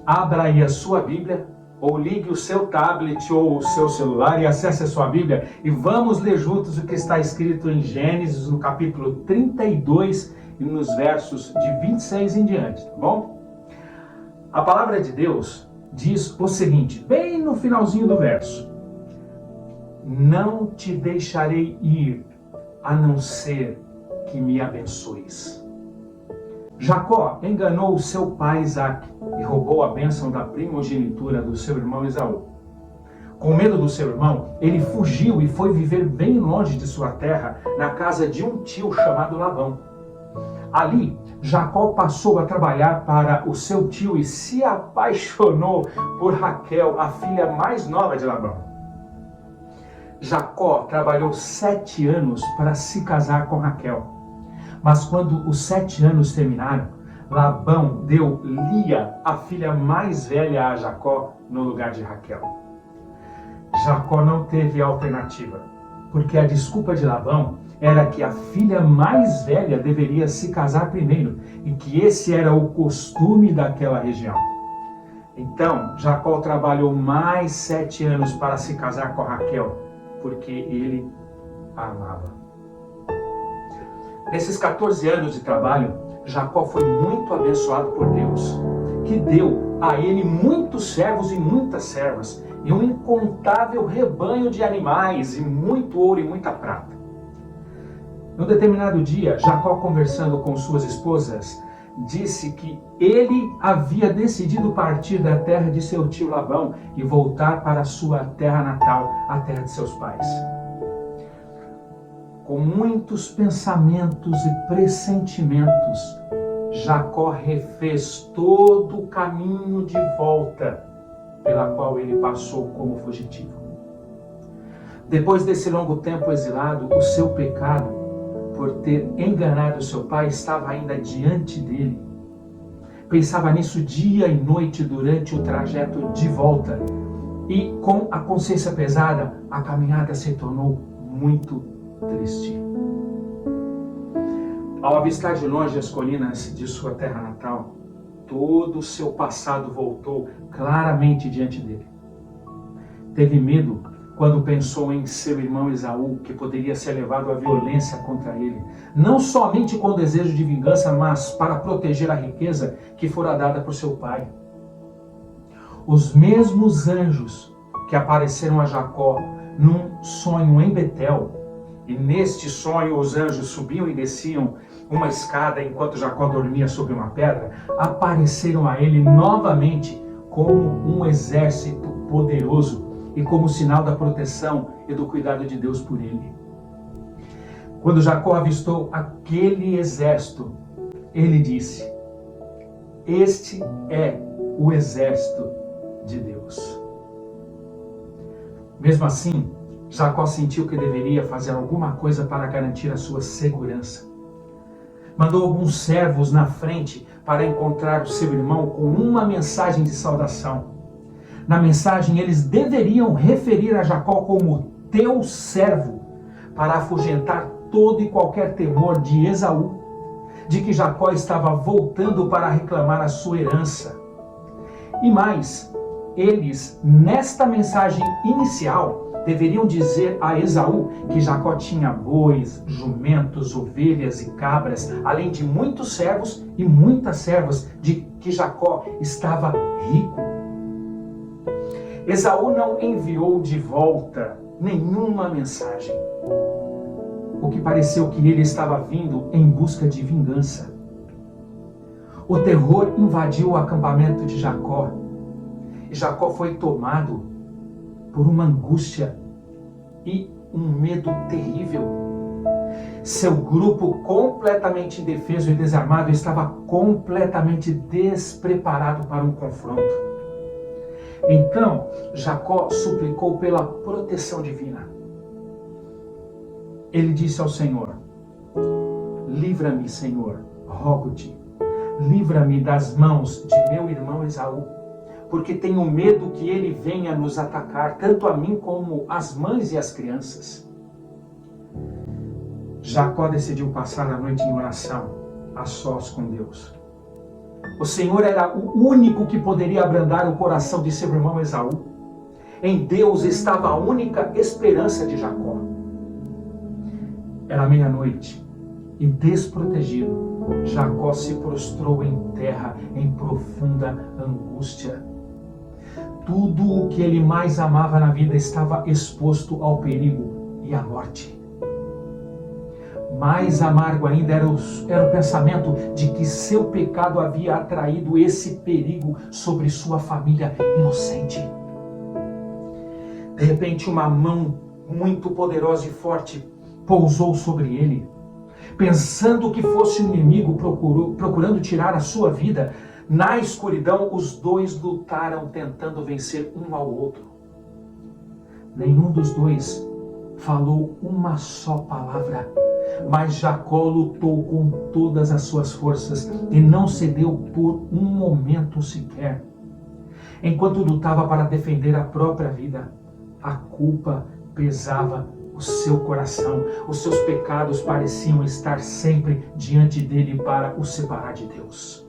abra aí a sua Bíblia, ou ligue o seu tablet ou o seu celular e acesse a sua Bíblia e vamos ler juntos o que está escrito em Gênesis, no capítulo 32 e nos versos de 26 em diante, tá bom? A palavra de Deus diz o seguinte, bem no finalzinho do verso: não te deixarei ir, a não ser que me abençoes. Jacó enganou seu pai Isaque e roubou a bênção da primogenitura do seu irmão Esaú. Com medo do seu irmão, ele fugiu e foi viver bem longe de sua terra, na casa de um tio chamado Labão. Ali, Jacó passou a trabalhar para o seu tio e se apaixonou por Raquel, a filha mais nova de Labão. Jacó trabalhou 7 anos para se casar com Raquel. Mas quando os 7 anos terminaram, Labão deu Lia, a filha mais velha, a Jacó no lugar de Raquel. Jacó não teve alternativa, porque a desculpa de Labão era que a filha mais velha deveria se casar primeiro e que esse era o costume daquela região. Então, Jacó trabalhou mais 7 anos para se casar com Raquel, porque ele a amava. Nesses 14 anos de trabalho, Jacó foi muito abençoado por Deus, que deu a ele muitos servos e muitas servas, e um incontável rebanho de animais, e muito ouro e muita prata. Num determinado dia, Jacó, conversando com suas esposas, disse que ele havia decidido partir da terra de seu tio Labão e voltar para a sua terra natal, a terra de seus pais. Com muitos pensamentos e pressentimentos, Jacó refez todo o caminho de volta pela qual ele passou como fugitivo. Depois desse longo tempo exilado, o seu pecado por ter enganado seu pai estava ainda diante dele. Pensava nisso dia e noite durante o trajeto de volta e, com a consciência pesada, a caminhada se tornou muito triste. Ao avistar de longe as colinas de sua terra natal, todo o seu passado voltou claramente diante dele. Teve medo quando pensou em seu irmão Esaú, que poderia ser levado à violência contra ele, não somente com desejo de vingança, mas para proteger a riqueza que fora dada por seu pai. Os mesmos anjos que apareceram a Jacó num sonho em Betel, e neste sonho os anjos subiam e desciam uma escada enquanto Jacó dormia sobre uma pedra, apareceram a ele novamente como um exército poderoso e como sinal da proteção e do cuidado de Deus por ele. Quando Jacó avistou aquele exército, ele disse: este é o exército de Deus. Mesmo assim, Jacó sentiu que deveria fazer alguma coisa para garantir a sua segurança. Mandou alguns servos na frente para encontrar o seu irmão com uma mensagem de saudação. Na mensagem, eles deveriam referir a Jacó como teu servo, para afugentar todo e qualquer temor de Esaú, de que Jacó estava voltando para reclamar a sua herança. E mais, eles, nesta mensagem inicial, deveriam dizer a Esaú que Jacó tinha bois, jumentos, ovelhas e cabras, além de muitos servos e muitas servas, de que Jacó estava rico. Esaú não enviou de volta nenhuma mensagem, o que pareceu que ele estava vindo em busca de vingança. O terror invadiu o acampamento de Jacó, e Jacó foi tomado por uma angústia e um medo terrível. Seu grupo, completamente indefeso e desarmado, estava completamente despreparado para um confronto. Então, Jacó suplicou pela proteção divina. Ele disse ao Senhor: livra-me, Senhor, rogo-te, livra-me das mãos de meu irmão Esaú, porque tenho medo que ele venha nos atacar, tanto a mim como as mães e as crianças. Jacó decidiu passar a noite em oração, a sós com Deus. O Senhor era o único que poderia abrandar o coração de seu irmão Esaú. Em Deus estava a única esperança de Jacó. Era meia-noite e, desprotegido, Jacó se prostrou em terra em profunda angústia. Tudo o que ele mais amava na vida estava exposto ao perigo e à morte. Mais amargo ainda era o pensamento de que seu pecado havia atraído esse perigo sobre sua família inocente. De repente, uma mão muito poderosa e forte pousou sobre ele. Pensando que fosse um inimigo procurando tirar a sua vida, na escuridão os dois lutaram tentando vencer um ao outro. Nenhum dos dois falou uma só palavra, mas Jacó lutou com todas as suas forças e não cedeu por um momento sequer. Enquanto lutava para defender a própria vida, a culpa pesava o seu coração. Os seus pecados pareciam estar sempre diante dele para o separar de Deus.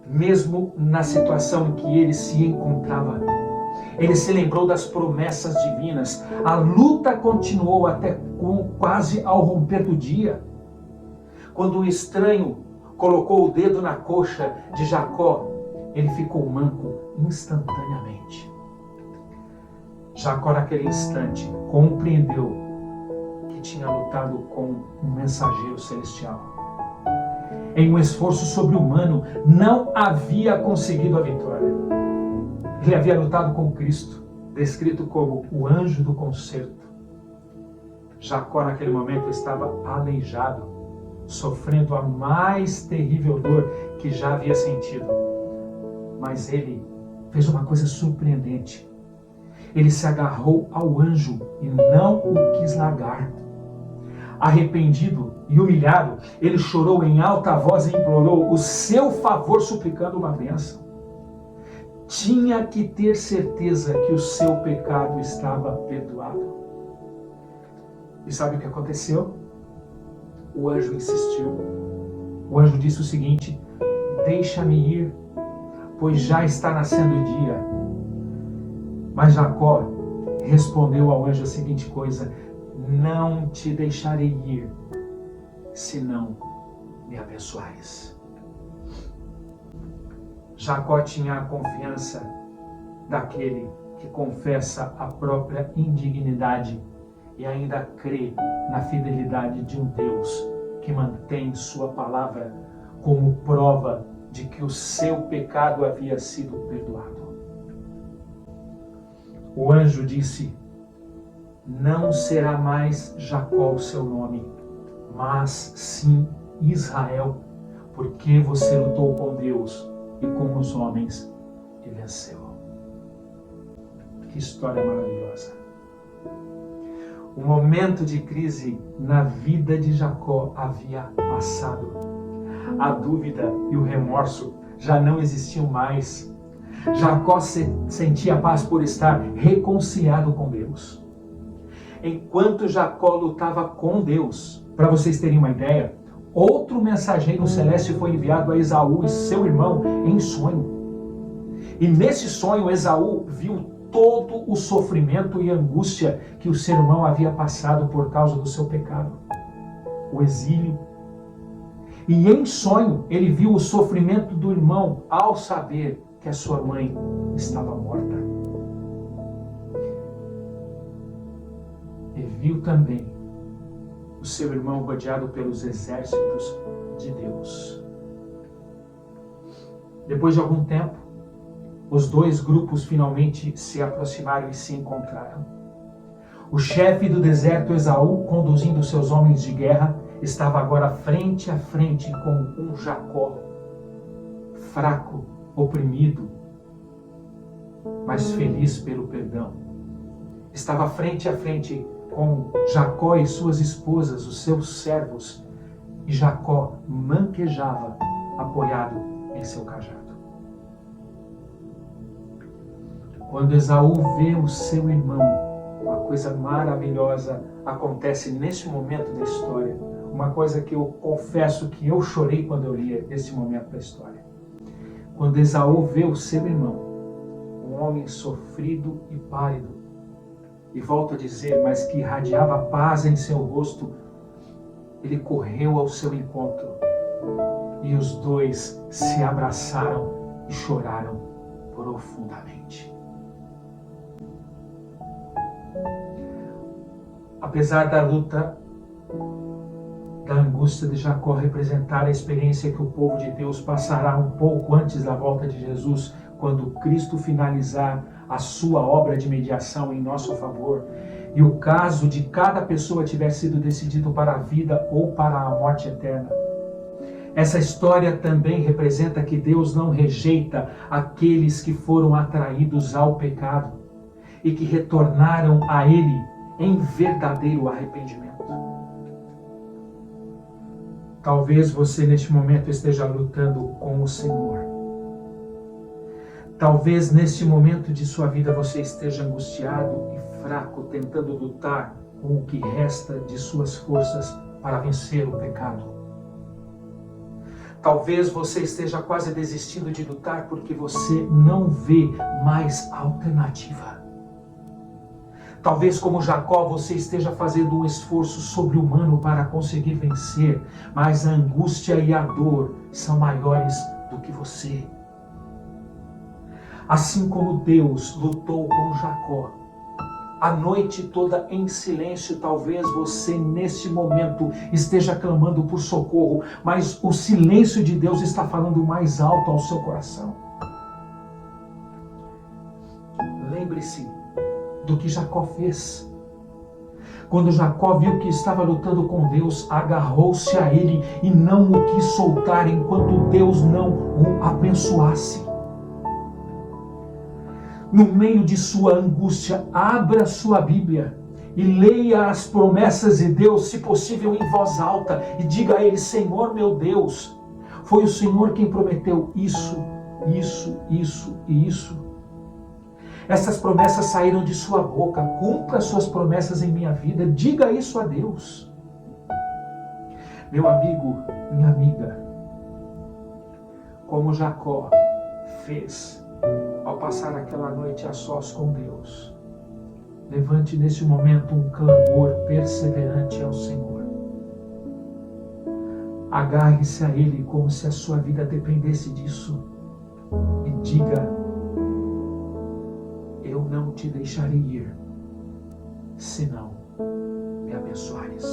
Mesmo na situação em que ele se encontrava, ele se lembrou das promessas divinas. A luta continuou até quase ao romper do dia. Quando o estranho colocou o dedo na coxa de Jacó, ele ficou manco instantaneamente. Jacó, naquele instante, compreendeu que tinha lutado com um mensageiro celestial. Em um esforço sobre-humano, não havia conseguido a vitória. Ele havia lutado com Cristo, descrito como o anjo do concerto. Jacó, naquele momento, estava aleijado, sofrendo a mais terrível dor que já havia sentido. Mas ele fez uma coisa surpreendente. Ele se agarrou ao anjo e não o quis largar. Arrependido e humilhado, ele chorou em alta voz e implorou o seu favor, suplicando uma bênção. Tinha que ter certeza que o seu pecado estava perdoado. E sabe o que aconteceu? O anjo insistiu. O anjo disse o seguinte: deixa-me ir, pois já está nascendo o dia. Mas Jacó respondeu ao anjo a seguinte coisa: não te deixarei ir, se não me abençoares. Jacó tinha a confiança daquele que confessa a própria indignidade e ainda crê na fidelidade de um Deus que mantém sua palavra como prova de que o seu pecado havia sido perdoado. O anjo disse: não será mais Jacó o seu nome, mas sim Israel, porque você lutou com Deus e com os homens e venceu. Que história maravilhosa! O momento de crise na vida de Jacó havia passado. A dúvida e o remorso já não existiam mais. Jacó sentia paz por estar reconciliado com Deus. Enquanto Jacó lutava com Deus, para vocês terem uma ideia, outro mensageiro celeste foi enviado a Esaú e seu irmão em sonho. E nesse sonho, Esaú viu todo o sofrimento e angústia que o seu irmão havia passado por causa do seu pecado, o exílio. E em sonho, ele viu o sofrimento do irmão ao saber que a sua mãe estava morta. E viu também o seu irmão rodeado pelos exércitos de Deus. Depois de algum tempo, os dois grupos finalmente se aproximaram e se encontraram. O chefe do deserto, Esaú, conduzindo seus homens de guerra, estava agora frente a frente com um Jacó, fraco, oprimido, mas feliz pelo perdão. Estava frente a frente com Jacó e suas esposas, os seus servos, e Jacó manquejava, apoiado em seu cajado. Quando Esaú vê o seu irmão, uma coisa maravilhosa acontece nesse momento da história. uma coisa que eu confesso que eu chorei quando eu li esse momento da história. Quando Esaú vê o seu irmão, um homem sofrido e pálido, e volto a dizer, mas que irradiava paz em seu rosto, ele correu ao seu encontro e os dois se abraçaram e choraram profundamente. Apesar da luta, da angústia de Jacó representar a experiência que o povo de Deus passará um pouco antes da volta de Jesus, quando Cristo finalizar a sua obra de mediação em nosso favor, e o caso de cada pessoa tiver sido decidido para a vida ou para a morte eterna. Essa história também representa que Deus não rejeita aqueles que foram atraídos ao pecado e que retornaram a Ele em verdadeiro arrependimento. Talvez você neste momento esteja lutando com o Senhor. Talvez neste momento de sua vida você esteja angustiado e fraco, tentando lutar com o que resta de suas forças para vencer o pecado. Talvez você esteja quase desistindo de lutar porque você não vê mais alternativa. Talvez, como Jacó, você esteja fazendo um esforço sobre-humano para conseguir vencer, mas a angústia e a dor são maiores do que você. Assim como Deus lutou com Jacó, a noite toda em silêncio, talvez você neste momento esteja clamando por socorro, mas o silêncio de Deus está falando mais alto ao seu coração. Lembre-se do que Jacó fez. Quando Jacó viu que estava lutando com Deus, agarrou-se a ele e não o quis soltar enquanto Deus não o abençoasse. No meio de sua angústia, abra sua Bíblia e leia as promessas de Deus, se possível em voz alta, e diga a Ele: Senhor meu Deus, foi o Senhor quem prometeu isso, isso, isso e isso. Essas promessas saíram de sua boca, cumpra suas promessas em minha vida, diga isso a Deus. Meu amigo, minha amiga, como Jacó fez ao passar aquela noite a sós com Deus, levante nesse momento um clamor perseverante ao Senhor. Agarre-se a Ele como se a sua vida dependesse disso e diga: eu não te deixarei ir, senão me abençoares.